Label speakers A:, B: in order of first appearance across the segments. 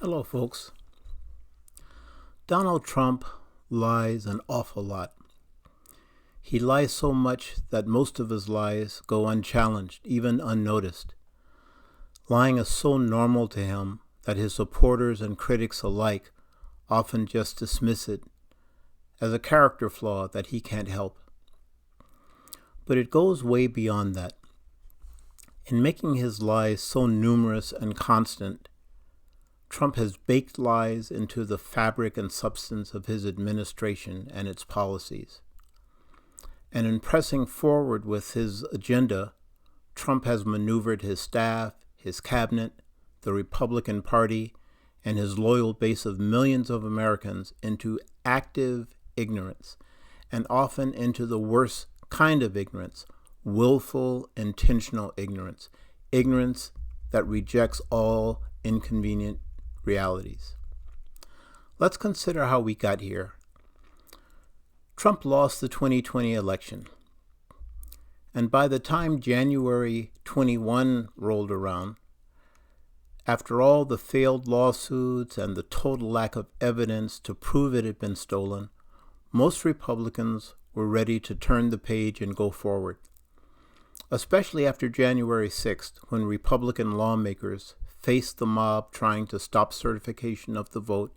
A: Hello, folks. Donald Trump lies an awful lot. He lies so much that most of his lies go unchallenged, even unnoticed. Lying is so normal to him that his supporters and critics alike often just dismiss it as a character flaw that he can't help. But it goes way beyond that. In making his lies so numerous and constant, Trump has baked lies into the fabric and substance of his administration and its policies. And in pressing forward with his agenda, Trump has maneuvered his staff, his cabinet, the Republican Party, and his loyal base of millions of Americans into active ignorance, and often into the worst kind of ignorance, willful, intentional ignorance, ignorance that rejects all inconvenient realities. Let's consider how we got here. Trump lost the 2020 election, and by the time January 21 rolled around, after all the failed lawsuits and the total lack of evidence to prove it had been stolen, most Republicans were ready to turn the page and go forward, especially after January 6th, when Republican lawmakers faced the mob trying to stop certification of the vote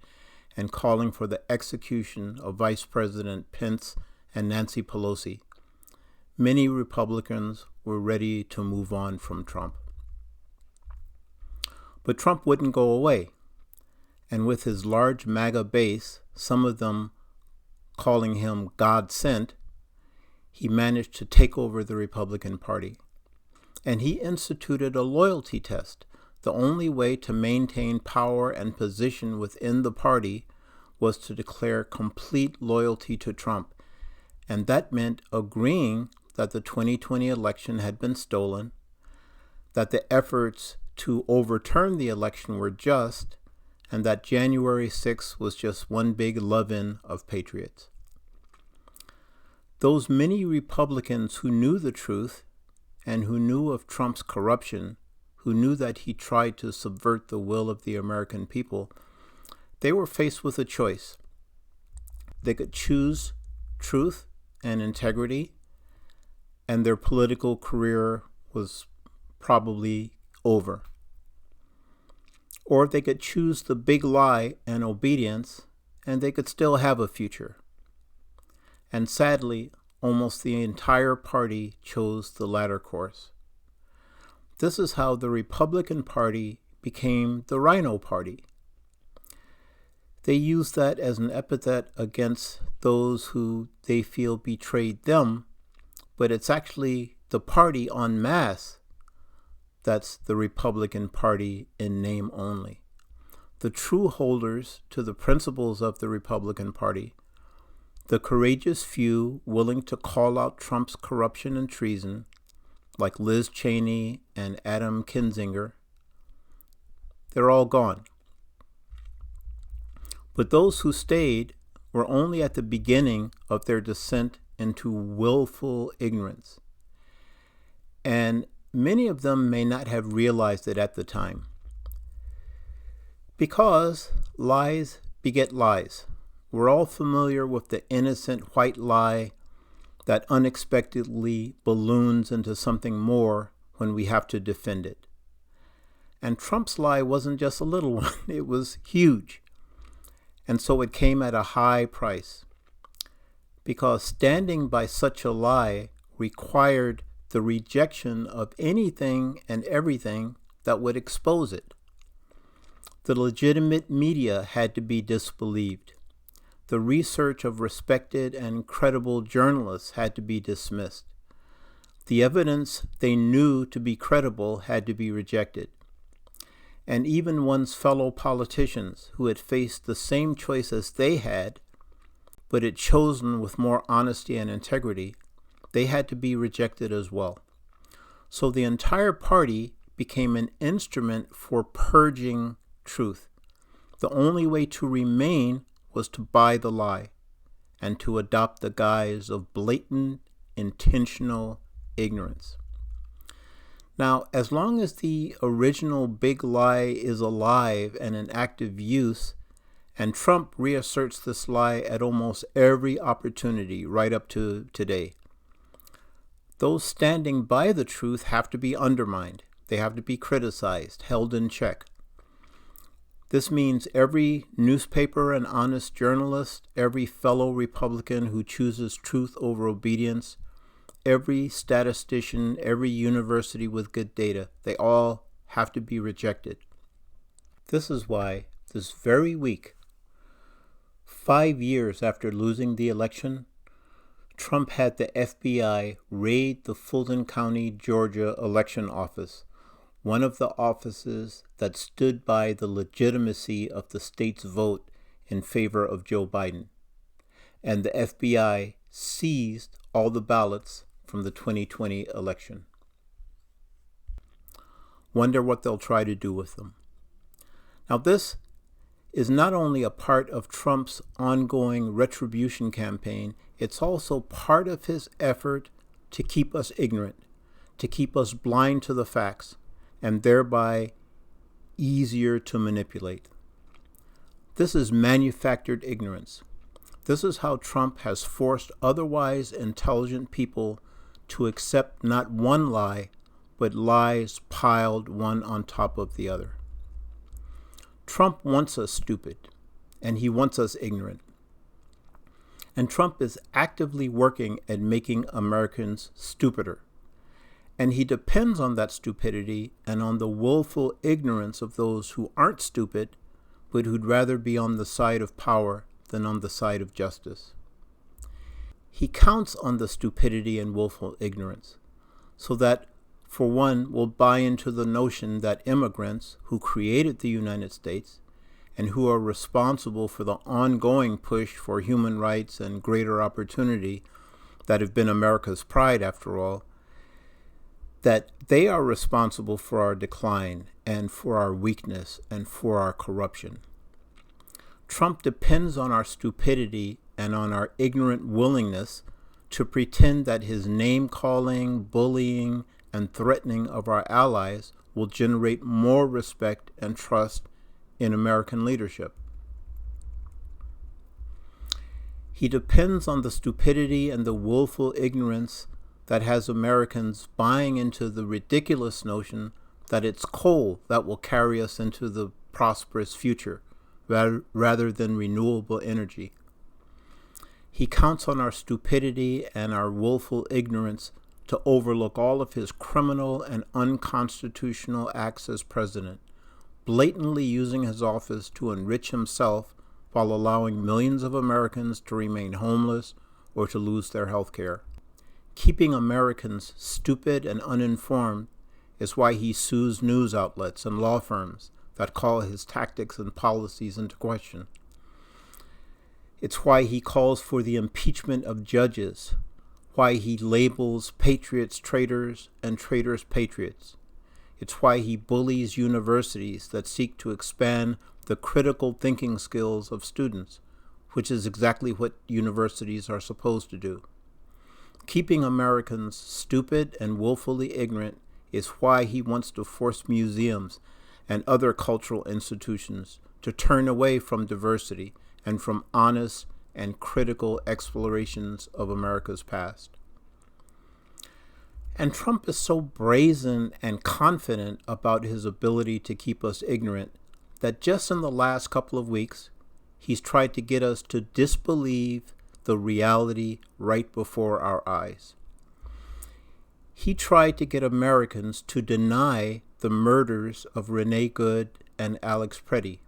A: and calling for the execution of Vice President Pence and Nancy Pelosi. Many Republicans were ready to move on from Trump. But Trump wouldn't go away, and with his large MAGA base, some of them calling him God sent, he managed to take over the Republican Party. And he instituted a loyalty test. The only way to maintain power and position within the party was to declare complete loyalty to Trump. And that meant agreeing that the 2020 election had been stolen, that the efforts to overturn the election were just, and that January 6th was just one big love-in of patriots. Those many Republicans who knew the truth and who knew of Trump's corruption, who knew that he tried to subvert the will of the American people, they were faced with a choice. They could choose truth and integrity, and their political career was probably over. Or they could choose the big lie and obedience, and they could still have a future. And sadly, almost the entire party chose the latter course. This is how the Republican Party became the Rhino Party. They use that as an epithet against those who they feel betrayed them, but it's actually the party en masse that's the Republican Party in name only. The true holders to the principles of the Republican Party, the courageous few willing to call out Trump's corruption and treason, like Liz Cheney and Adam Kinzinger, they're all gone. But those who stayed were only at the beginning of their descent into willful ignorance. And many of them may not have realized it at the time. Because lies beget lies. We're all familiar with the innocent white lie that unexpectedly balloons into something more when we have to defend it. And Trump's lie wasn't just a little one, it was huge. And so it came at a high price. Because standing by such a lie required the rejection of anything and everything that would expose it. The legitimate media had to be disbelieved. The research of respected and credible journalists had to be dismissed. The evidence they knew to be credible had to be rejected. And even one's fellow politicians who had faced the same choice as they had, but had chosen with more honesty and integrity, they had to be rejected as well. So the entire party became an instrument for purging truth. The only way to remain was to buy the lie and to adopt the guise of blatant, intentional ignorance. Now, as long as the original big lie is alive and in active use, and Trump reasserts this lie at almost every opportunity right up to today, those standing by the truth have to be undermined. They have to be criticized, held in check. This means every newspaper and honest journalist, every fellow Republican who chooses truth over obedience, every statistician, every university with good data, they all have to be rejected. This is why this very week, 5 years after losing the election, Trump had the FBI raid the Fulton County, Georgia election office, one of the offices that stood by the legitimacy of the state's vote in favor of Joe Biden. And the FBI seized all the ballots from the 2020 election. Wonder what they'll try to do with them. Now, this is not only a part of Trump's ongoing retribution campaign, it's also part of his effort to keep us ignorant, to keep us blind to the facts, and thereby easier to manipulate. This is manufactured ignorance. This is how Trump has forced otherwise intelligent people to accept not one lie, but lies piled one on top of the other. Trump wants us stupid, and he wants us ignorant. And Trump is actively working at making Americans stupider. And he depends on that stupidity and on the willful ignorance of those who aren't stupid, but who'd rather be on the side of power than on the side of justice. He counts on the stupidity and willful ignorance, so that, for one, we'll buy into the notion that immigrants who created the United States and who are responsible for the ongoing push for human rights and greater opportunity that have been America's pride, after all, that they are responsible for our decline and for our weakness and for our corruption. Trump depends on our stupidity and on our ignorant willingness to pretend that his name-calling, bullying, and threatening of our allies will generate more respect and trust in American leadership. He depends on the stupidity and the willful ignorance that has Americans buying into the ridiculous notion that it's coal that will carry us into the prosperous future rather than renewable energy. He counts on our stupidity and our willful ignorance to overlook all of his criminal and unconstitutional acts as president, blatantly using his office to enrich himself while allowing millions of Americans to remain homeless or to lose their health care. Keeping Americans stupid and uninformed is why he sues news outlets and law firms that call his tactics and policies into question. It's why he calls for the impeachment of judges, why he labels patriots traitors and traitors patriots. It's why he bullies universities that seek to expand the critical thinking skills of students, which is exactly what universities are supposed to do. Keeping Americans stupid and willfully ignorant is why he wants to force museums and other cultural institutions to turn away from diversity and from honest and critical explorations of America's past. And Trump is so brazen and confident about his ability to keep us ignorant that just in the last couple of weeks, he's tried to get us to disbelieve the reality right before our eyes. He tried to get Americans to deny the murders of Renee Good and Alex Pretti,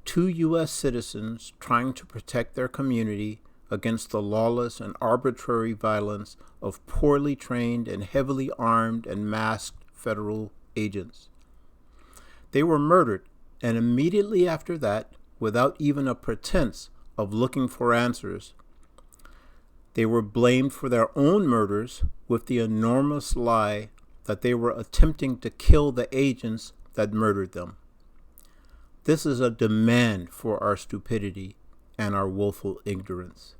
A: two U.S. citizens trying to protect their community against the lawless and arbitrary violence of poorly trained and heavily armed and masked federal agents. They were murdered, and immediately after that, without even a pretense of looking for answers, they were blamed for their own murders with the enormous lie that they were attempting to kill the agents that murdered them. This is a demand for our stupidity and our willful ignorance.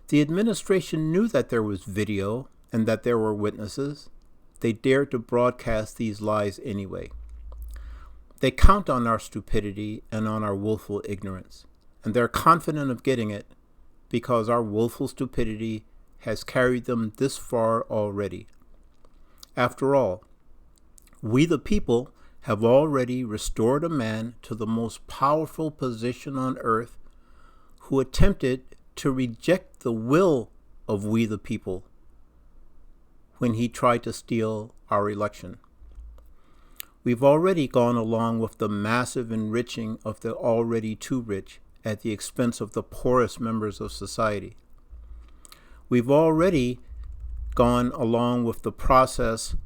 A: The administration knew that there was video and that there were witnesses. they dare to broadcast these lies anyway. They count on our stupidity and on our willful ignorance, and they're confident of getting it because our willful stupidity has carried them this far already. After all, we the people have already restored a man to the most powerful position on earth who attempted to reject the will of we the people when he tried to steal our election. We've already gone along with the massive enriching of the already too rich at the expense of the poorest members of society. We've already gone along with the process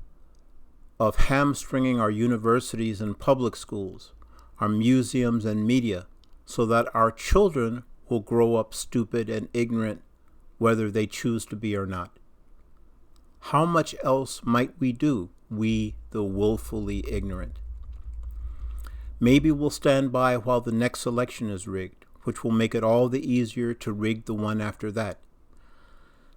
A: of hamstringing our universities and public schools, our museums and media, so that our children will grow up stupid and ignorant whether they choose to be or not. How much else might we do, we the willfully ignorant? Maybe we'll stand by while the next election is rigged, which will make it all the easier to rig the one after that.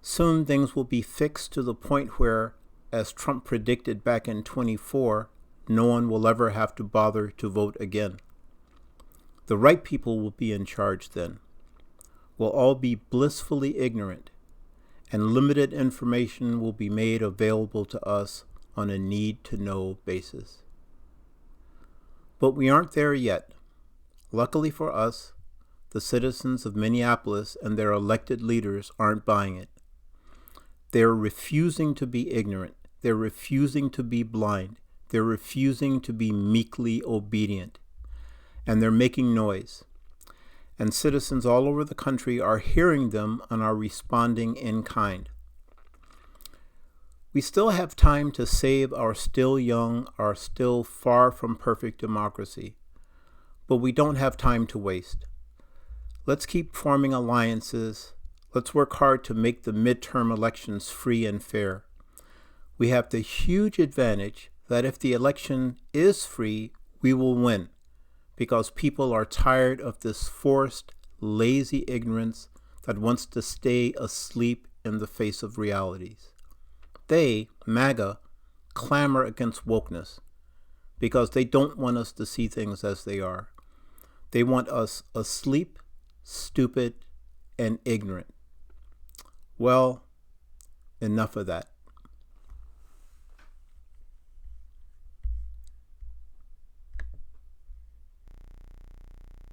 A: Soon things will be fixed to the point where, as Trump predicted back in 24, no one will ever have to bother to vote again. The right people will be in charge then. We'll all be blissfully ignorant, and limited information will be made available to us on a need-to-know basis. But we aren't there yet. Luckily for us, the citizens of Minneapolis and their elected leaders aren't buying it. They're refusing to be ignorant. They're refusing to be blind. They're refusing to be meekly obedient. And they're making noise. And citizens all over the country are hearing them and are responding in kind. We still have time to save our still young, our still far from perfect democracy. But we don't have time to waste. Let's keep forming alliances. Let's work hard to make the midterm elections free and fair. We have the huge advantage that if the election is free, we will win, because people are tired of this forced, lazy ignorance that wants to stay asleep in the face of realities. They, MAGA, clamor against wokeness because they don't want us to see things as they are. They want us asleep, stupid, and ignorant. Well, enough of that.